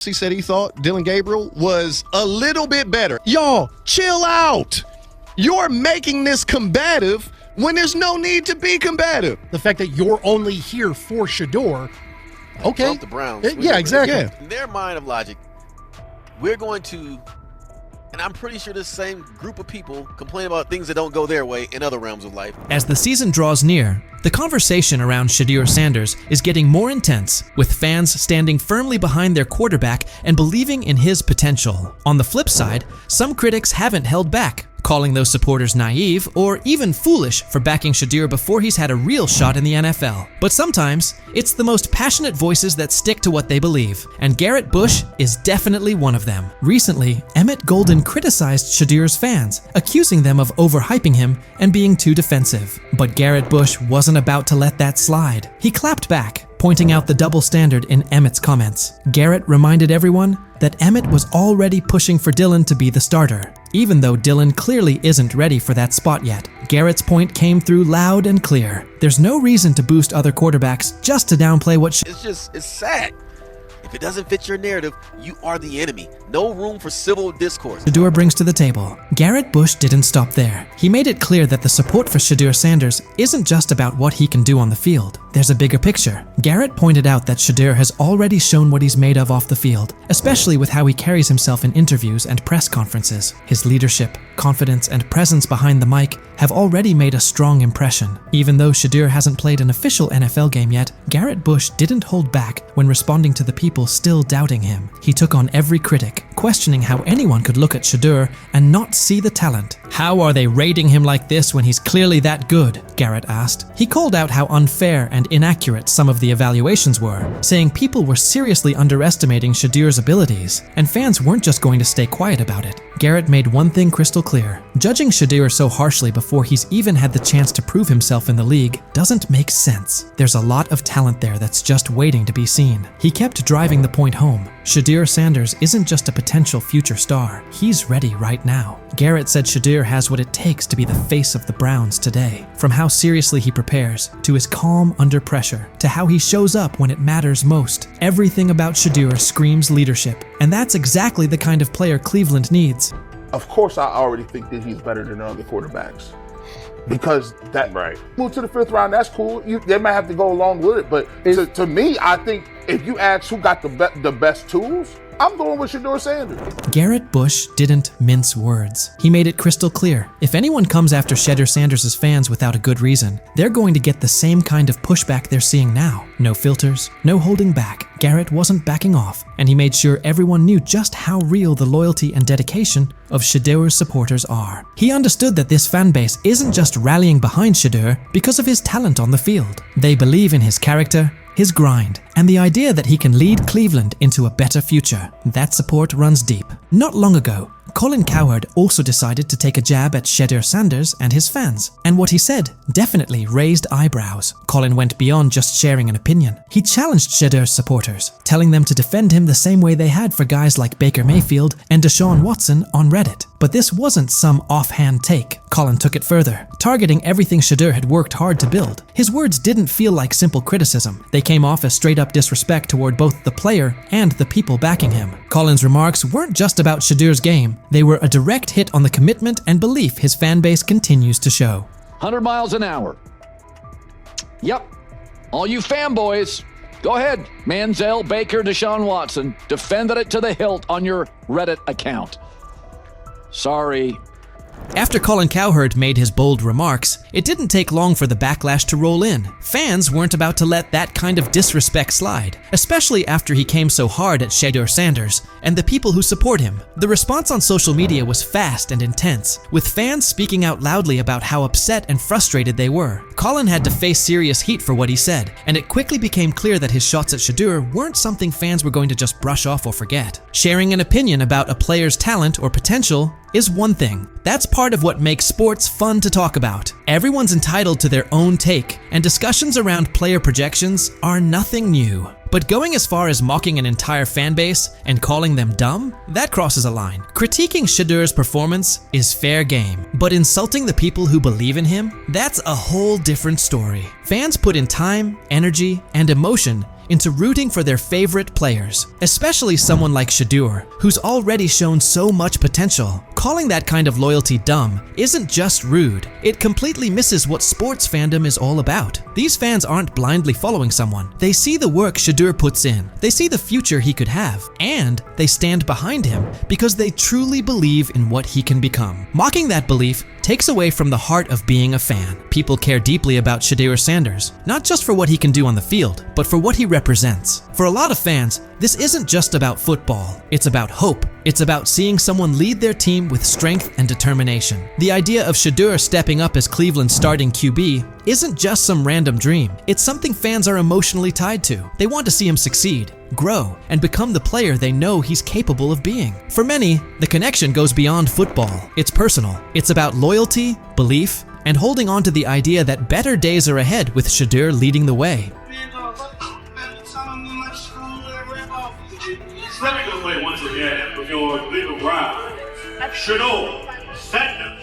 He said he thought Dillon Gabriel was a little bit better. Y'all, chill out. You're making this combative when there's no need to be combative. The fact that you're only here for Shedeur, okay. Bump the Browns. Yeah, exactly. Yeah. In their mind of logic, we're going to, and I'm pretty sure this same group of people complain about things that don't go their way in other realms of life. As the season draws near, the conversation around Shedeur Sanders is getting more intense, with fans standing firmly behind their quarterback and believing in his potential. On the flip side, some critics haven't held back, calling those supporters naive or even foolish for backing Shedeur before he's had a real shot in the NFL. But sometimes, it's the most passionate voices that stick to what they believe, and Garrett Bush is definitely one of them. Recently, Emmett Golden criticized Shedeur's fans, accusing them of overhyping him and being too defensive. But Garrett Bush wasn't about to let that slide. He clapped back, pointing out the double standard in Emmett's comments. Garrett reminded everyone that Emmett was already pushing for Dillon to be the starter, even though Dillon clearly isn't ready for that spot yet. Garrett's point came through loud and clear. There's no reason to boost other quarterbacks just to downplay what It's sad. If it doesn't fit your narrative, you are the enemy. No room for civil discourse. Shedeur brings to the table. Garrett Bush didn't stop there. He made it clear that the support for Shedeur Sanders isn't just about what he can do on the field. There's a bigger picture. Garrett pointed out that Shedeur has already shown what he's made of off the field, especially with how he carries himself in interviews and press conferences. His leadership, confidence, and presence behind the mic have already made a strong impression. Even though Shedeur hasn't played an official NFL game yet, Garrett Bush didn't hold back when responding to the people still doubting him. He took on every critic, questioning how anyone could look at Shedeur and not see the talent. How are they rating him like this when he's clearly that good? Garrett asked. He called out how unfair and inaccurate some of the evaluations were, saying people were seriously underestimating Shedeur's abilities, and fans weren't just going to stay quiet about it. Garrett made one thing crystal clear. Judging Shedeur so harshly before he's even had the chance to prove himself in the league doesn't make sense. There's a lot of talent there that's just waiting to be seen. He kept driving the point home. Shedeur Sanders isn't just a potential future star. He's ready right now. Garrett said Shedeur has what it takes to be the face of the Browns today. From how seriously he prepares, to his calm under pressure, to how he shows up when it matters most. Everything about Shedeur screams leadership, and that's exactly the kind of player Cleveland needs. Of course, I already think that he's better than the other quarterbacks. Because that move to the 5th round, that's cool. They might have to go along with it, but to me, I think if you ask who got the best tools, I'm going with Shedeur Sanders. Garrett Bush didn't mince words. He made it crystal clear. If anyone comes after Shedeur Sanders' fans without a good reason, they're going to get the same kind of pushback they're seeing now. No filters, no holding back. Garrett wasn't backing off, and he made sure everyone knew just how real the loyalty and dedication of Shedeur's supporters are. He understood that this fan base isn't just rallying behind Shedeur because of his talent on the field. They believe in his character, his grind, and the idea that he can lead Cleveland into a better future. That support runs deep. Not long ago, Colin Cowherd also decided to take a jab at Shedeur Sanders and his fans, and what he said definitely raised eyebrows. Colin went beyond just sharing an opinion. He challenged Shedeur's supporters, telling them to defend him the same way they had for guys like Baker Mayfield and Deshaun Watson on Reddit. But this wasn't some offhand take. Colin took it further, targeting everything Shedeur had worked hard to build. His words didn't feel like simple criticism. They came off as straight-up disrespect toward both the player and the people backing him. Colin's remarks weren't just about Shedeur's game. They were a direct hit on the commitment and belief his fan base continues to show. 100 miles an hour. Yep. All you fanboys, go ahead. Manziel, Baker, Deshaun Watson, defended it to the hilt on your Reddit account. Sorry. After Colin Cowherd made his bold remarks, it didn't take long for the backlash to roll in. Fans weren't about to let that kind of disrespect slide, especially after he came so hard at Shedeur Sanders and the people who support him. The response on social media was fast and intense, with fans speaking out loudly about how upset and frustrated they were. Colin had to face serious heat for what he said, and it quickly became clear that his shots at Shedeur weren't something fans were going to just brush off or forget. Sharing an opinion about a player's talent or potential is one thing. That's part of what makes sports fun to talk about. Everyone's entitled to their own take, and discussions around player projections are nothing new. But going as far as mocking an entire fan base and calling them dumb, that crosses a line. Critiquing Shedeur's performance is fair game, but insulting the people who believe in him, that's a whole different story. Fans put in time, energy, and emotion into rooting for their favorite players, especially someone like Shedeur, who's already shown so much potential. Calling that kind of loyalty dumb isn't just rude, it completely misses what sports fandom is all about. These fans aren't blindly following someone. They see the work Shedeur puts in, they see the future he could have, and they stand behind him because they truly believe in what he can become. Mocking that belief takes away from the heart of being a fan. People care deeply about Shedeur Sanders, not just for what he can do on the field, but for what he represents. For a lot of fans, this isn't just about football. It's about hope. It's about seeing someone lead their team with strength and determination. The idea of Shedeur stepping up as Cleveland's starting QB isn't just some random dream. It's something fans are emotionally tied to. They want to see him succeed, grow, and become the player they know he's capable of being. For many, the connection goes beyond football. It's personal. It's about loyalty, belief, and holding on to the idea that better days are ahead with Shedeur leading the way. Let me go play once again with your little round. Shedeur Sanders.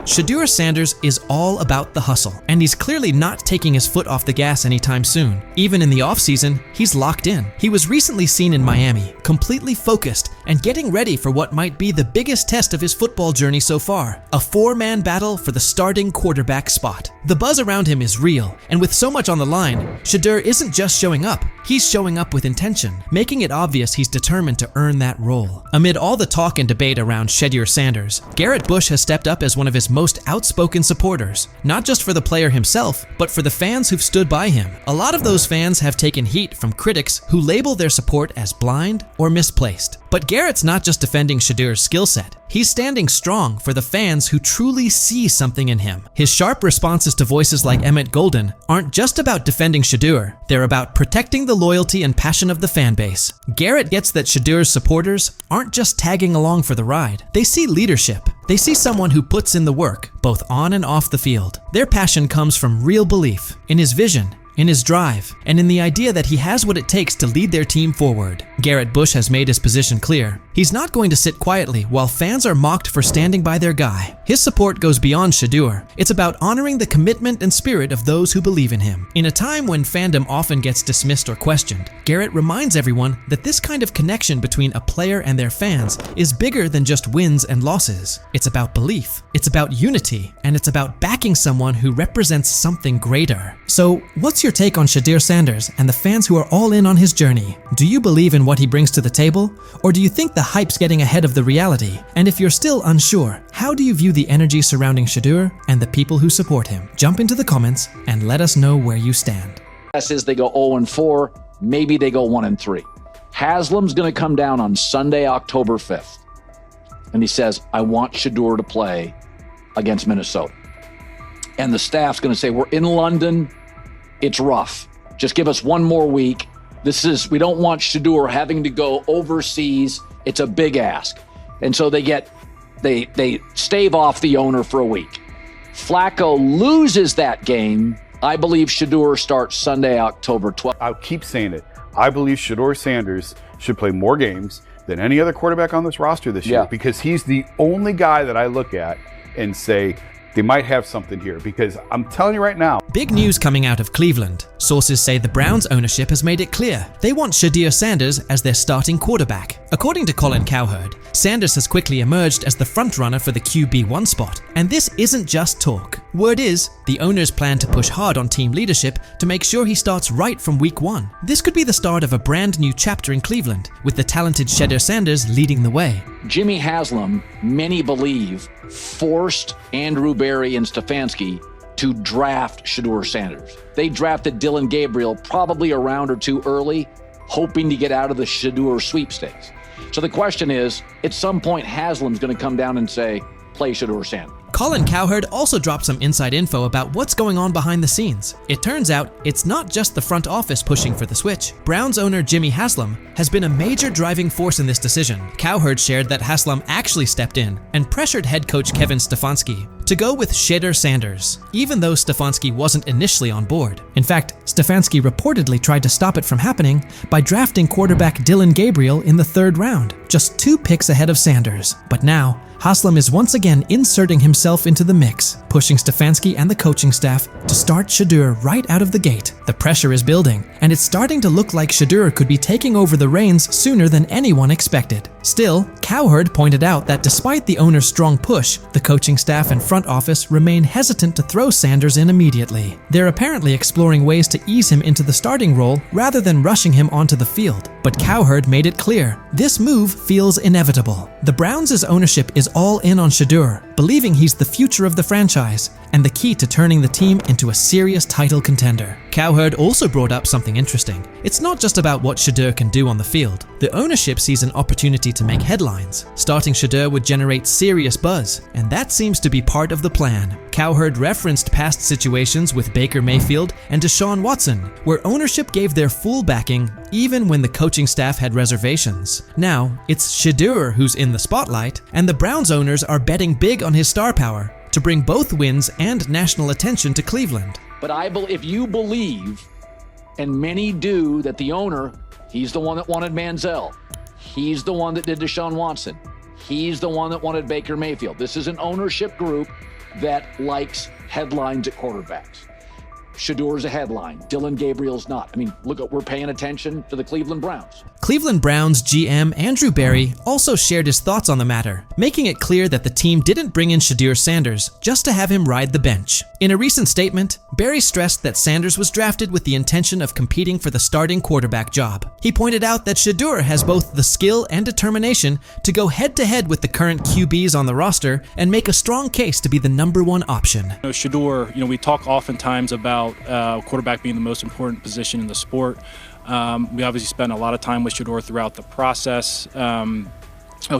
Shedeur Sanders is all about the hustle, and he's clearly not taking his foot off the gas anytime soon. Even in the offseason, he's locked in. He was recently seen in Miami, completely focused and getting ready for what might be the biggest test of his football journey so far, a four-man battle for the starting quarterback spot. The buzz around him is real, and with so much on the line, Shedeur isn't just showing up, he's showing up with intention, making it obvious he's determined to earn that role. Amid all the talk and debate around Shedeur Sanders, Garrett Bush has stepped up as one of his most outspoken supporters, not just for the player himself, but for the fans who've stood by him. A lot of those fans have taken heat from critics who label their support as blind or misplaced. But Garrett's not just defending Shedeur's skill set. He's standing strong for the fans who truly see something in him. His sharp responses to voices like Emmett Golden aren't just about defending Shedeur, they're about protecting the loyalty and passion of the fan base. Garrett gets that Shedeur's supporters aren't just tagging along for the ride. They see leadership. They see someone who puts in the work, both on and off the field. Their passion comes from real belief in his vision, in his drive, and in the idea that he has what it takes to lead their team forward. Garrett Bush has made his position clear. He's not going to sit quietly while fans are mocked for standing by their guy. His support goes beyond Shedeur. It's about honoring the commitment and spirit of those who believe in him. In a time when fandom often gets dismissed or questioned, Garrett reminds everyone that this kind of connection between a player and their fans is bigger than just wins and losses. It's about belief, it's about unity, and it's about backing someone who represents something greater. So, what's your take on Shedeur Sanders and the fans who are all in on his journey? Do you believe in what he brings to the table, or do you think the hype's getting ahead of the reality? And if you're still unsure, how do you view the energy surrounding Shedeur and the people who support him? Jump into the comments and let us know where you stand. Guess is they go 0-4, maybe they go 1-3. Haslam's going to come down on Sunday, October 5th, and he says, I want Shedeur to play against Minnesota. And the staff's going to say, we're in London, it's rough. Just give us one more week. We don't want Shedeur having to go overseas. It's a big ask. And so they stave off the owner for a week. Flacco loses that game. I believe Shedeur starts Sunday, October 12th. I'll keep saying it. I believe Shedeur Sanders should play more games than any other quarterback on this roster this year, because he's the only guy that I look at and say, they might have something here, because I'm telling you right now. Big news coming out of Cleveland. Sources say the Browns ownership has made it clear they want Shedeur Sanders as their starting quarterback. According to Colin Cowherd, Sanders has quickly emerged as the frontrunner for the QB1 spot. And this isn't just talk. Word is, the owners plan to push hard on team leadership to make sure he starts right from week 1. This could be the start of a brand new chapter in Cleveland, with the talented Shedeur Sanders leading the way. Jimmy Haslam, many believe, forced Andrew Berry and Stefanski to draft Shedeur Sanders. They drafted Dylan Gabriel probably a round or two early, hoping to get out of the Shedeur sweepstakes. So the question is, at some point Haslam's going to come down and say, play Shedeur Sanders. Colin Cowherd also dropped some inside info about what's going on behind the scenes. It turns out it's not just the front office pushing for the switch. Browns owner Jimmy Haslam has been a major driving force in this decision. Cowherd shared that Haslam actually stepped in and pressured head coach Kevin Stefanski to go with Shedeur Sanders, even though Stefanski wasn't initially on board. In fact, Stefanski reportedly tried to stop it from happening by drafting quarterback Dylan Gabriel in the 3rd round, just 2 picks ahead of Sanders. But now, Haslam is once again inserting himself into the mix, pushing Stefanski and the coaching staff to start Shedeur right out of the gate. The pressure is building, and it's starting to look like Shedeur could be taking over the reins sooner than anyone expected. Still, Cowherd pointed out that despite the owner's strong push, the coaching staff and front office remain hesitant to throw Sanders in immediately. They're apparently exploring ways to ease him into the starting role rather than rushing him onto the field. But Cowherd made it clear, this move feels inevitable. The Browns' ownership is all in on Shedeur, believing he's the future of the franchise and the key to turning the team into a serious title contender. Cowherd also brought up something interesting. It's not just about what Shedeur can do on the field. The ownership sees an opportunity to make headlines. Starting Shedeur would generate serious buzz, and that seems to be part of the plan. Cowherd referenced past situations with Baker Mayfield and Deshaun Watson, where ownership gave their full backing even when the coaching staff had reservations. Now, it's Shedeur who's in the spotlight, and the Browns owners are betting big on his star power to bring both wins and national attention to Cleveland. But if you believe, and many do, that the owner, he's the one that wanted Manziel, he's the one that did Deshaun Watson, he's the one that wanted Baker Mayfield. This is an ownership group that likes headlines at quarterbacks. Shedeur's a headline. Dylan Gabriel's not. I mean, look, we're paying attention to the Cleveland Browns. Cleveland Browns GM Andrew Berry also shared his thoughts on the matter, making it clear that the team didn't bring in Shedeur Sanders just to have him ride the bench. In a recent statement, Berry stressed that Sanders was drafted with the intention of competing for the starting quarterback job. He pointed out that Shedeur has both the skill and determination to go head-to-head with the current QBs on the roster and make a strong case to be the #1 option. Shedeur, we talk oftentimes about quarterback being the most important position in the sport. We obviously spent a lot of time with Shedeur throughout the process.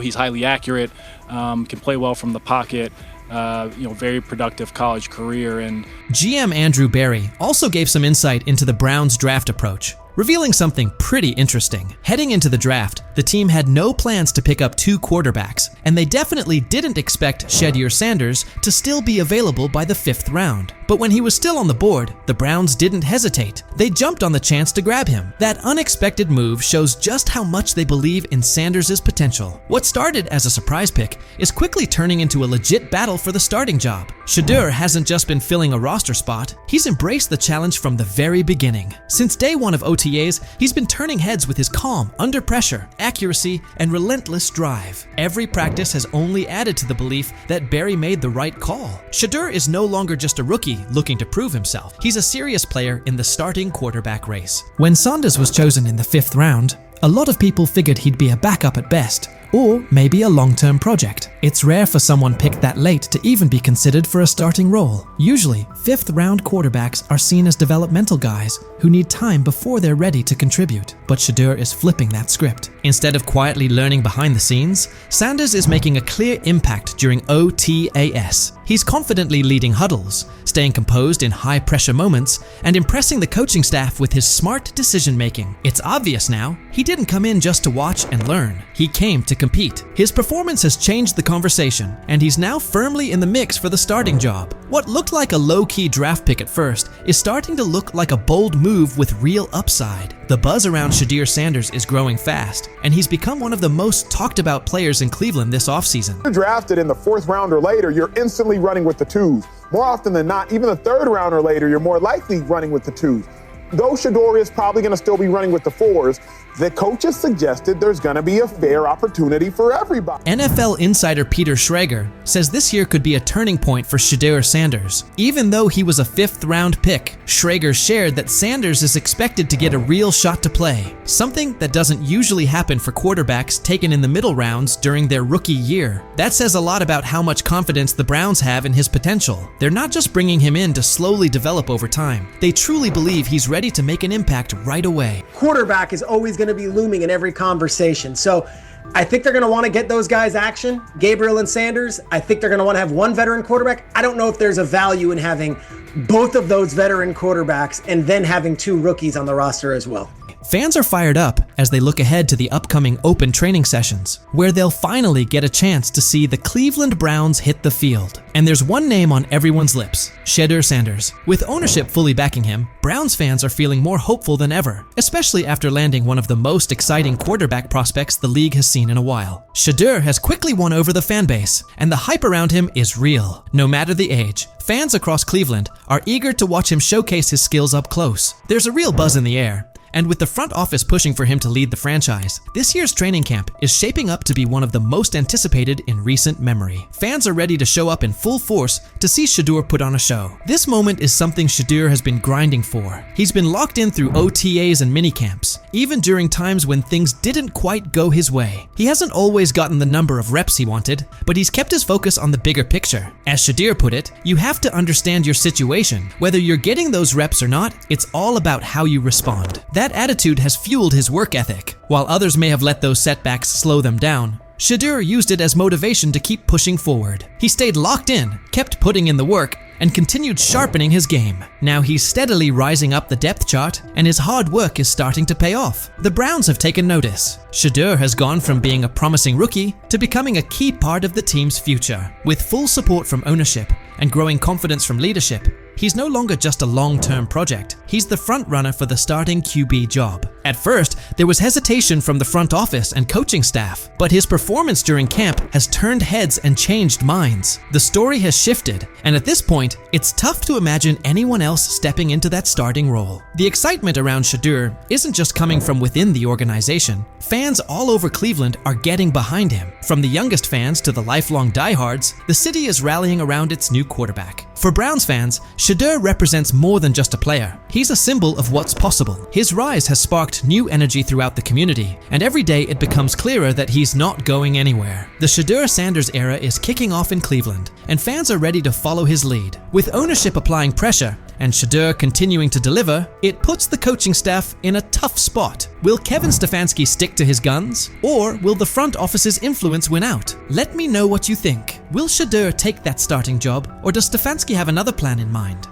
He's highly accurate, can play well from the pocket. Very productive college career. And GM Andrew Berry also gave some insight into the Browns' draft approach, revealing something pretty interesting. Heading into the draft, the team had no plans to pick up 2 quarterbacks, and they definitely didn't expect Shedeur Sanders to still be available by the 5th round. But when he was still on the board, the Browns didn't hesitate. They jumped on the chance to grab him. That unexpected move shows just how much they believe in Sanders' potential. What started as a surprise pick is quickly turning into a legit battle for the starting job. Shedeur hasn't just been filling a roster spot, he's embraced the challenge from the very beginning. Since day one of OTAs, he's been turning heads with his calm, under pressure, accuracy, and relentless drive. Every practice has only added to the belief that Berry made the right call. Shedeur is no longer just a rookie looking to prove himself. He's a serious player in the starting quarterback race. When Sanders was chosen in the 5th round, a lot of people figured he'd be a backup at best, or maybe a long-term project. It's rare for someone picked that late to even be considered for a starting role. Usually, 5th-round quarterbacks are seen as developmental guys who need time before they're ready to contribute. But Shedeur is flipping that script. Instead of quietly learning behind the scenes, Sanders is making a clear impact during OTAS. He's confidently leading huddles, staying composed in high-pressure moments, and impressing the coaching staff with his smart decision-making. It's obvious now, he didn't come in just to watch and learn. He came to compete. His performance has changed the conversation, and he's now firmly in the mix for the starting job. What looked like a low-key draft pick at first is starting to look like a bold move with real upside. The buzz around Shedeur Sanders is growing fast, and he's become one of the most talked about players in Cleveland this offseason. If you're drafted in the 4th round or later, you're instantly running with the 2s. More often than not, even the 3rd round or later, you're more likely running with the 2s. Though Shedeur is probably going to still be running with the 4s, the coaches suggested there's going to be a fair opportunity for everybody. NFL insider Peter Schrager says this year could be a turning point for Shedeur Sanders. Even though he was a 5th-round pick, Schrager shared that Sanders is expected to get a real shot to play, something that doesn't usually happen for quarterbacks taken in the middle rounds during their rookie year. That says a lot about how much confidence the Browns have in his potential. They're not just bringing him in to slowly develop over time. They truly believe he's ready to make an impact right away. Quarterback is always going to be looming in every conversation. So I think they're going to want to get those guys action, Gabriel and Sanders. I think they're going to want to have one veteran quarterback. I don't know if there's a value in having both of those veteran quarterbacks and then having 2 rookies on the roster as well. Fans are fired up as they look ahead to the upcoming open training sessions, where they'll finally get a chance to see the Cleveland Browns hit the field. And there's one name on everyone's lips, Shedeur Sanders. With ownership fully backing him, Browns fans are feeling more hopeful than ever, especially after landing one of the most exciting quarterback prospects the league has seen in a while. Shedeur has quickly won over the fan base, and the hype around him is real. No matter the age, fans across Cleveland are eager to watch him showcase his skills up close. There's a real buzz in the air, and with the front office pushing for him to lead the franchise, this year's training camp is shaping up to be one of the most anticipated in recent memory. Fans are ready to show up in full force to see Shedeur put on a show. This moment is something Shedeur has been grinding for. He's been locked in through OTAs and minicamps, even during times when things didn't quite go his way. He hasn't always gotten the number of reps he wanted, but he's kept his focus on the bigger picture. As Shedeur put it, you have to understand your situation. Whether you're getting those reps or not, it's all about how you respond. That attitude has fueled his work ethic. While others may have let those setbacks slow them down, Shedeur used it as motivation to keep pushing forward. He stayed locked in, kept putting in the work, and continued sharpening his game. Now he's steadily rising up the depth chart, and his hard work is starting to pay off. The Browns have taken notice. Shedeur has gone from being a promising rookie to becoming a key part of the team's future. With full support from ownership and growing confidence from leadership, he's no longer just a long-term project. He's the front runner for the starting QB job. At first, there was hesitation from the front office and coaching staff, but his performance during camp has turned heads and changed minds. The story has shifted, and at this point, it's tough to imagine anyone else stepping into that starting role. The excitement around Shedeur isn't just coming from within the organization. Fans all over Cleveland are getting behind him. From the youngest fans to the lifelong diehards, the city is rallying around its new quarterback. For Browns fans, Shedeur represents more than just a player. He's a symbol of what's possible. His rise has sparked new energy throughout the community, and every day it becomes clearer that he's not going anywhere. The Shedeur Sanders era is kicking off in Cleveland, and fans are ready to follow his lead. With ownership applying pressure and Shedeur continuing to deliver, it puts the coaching staff in a tough spot. Will Kevin Stefanski stick to his guns, or will the front office's influence win out? Let me know what you think. Will Shedeur take that starting job, or does Stefanski have another plan in mind?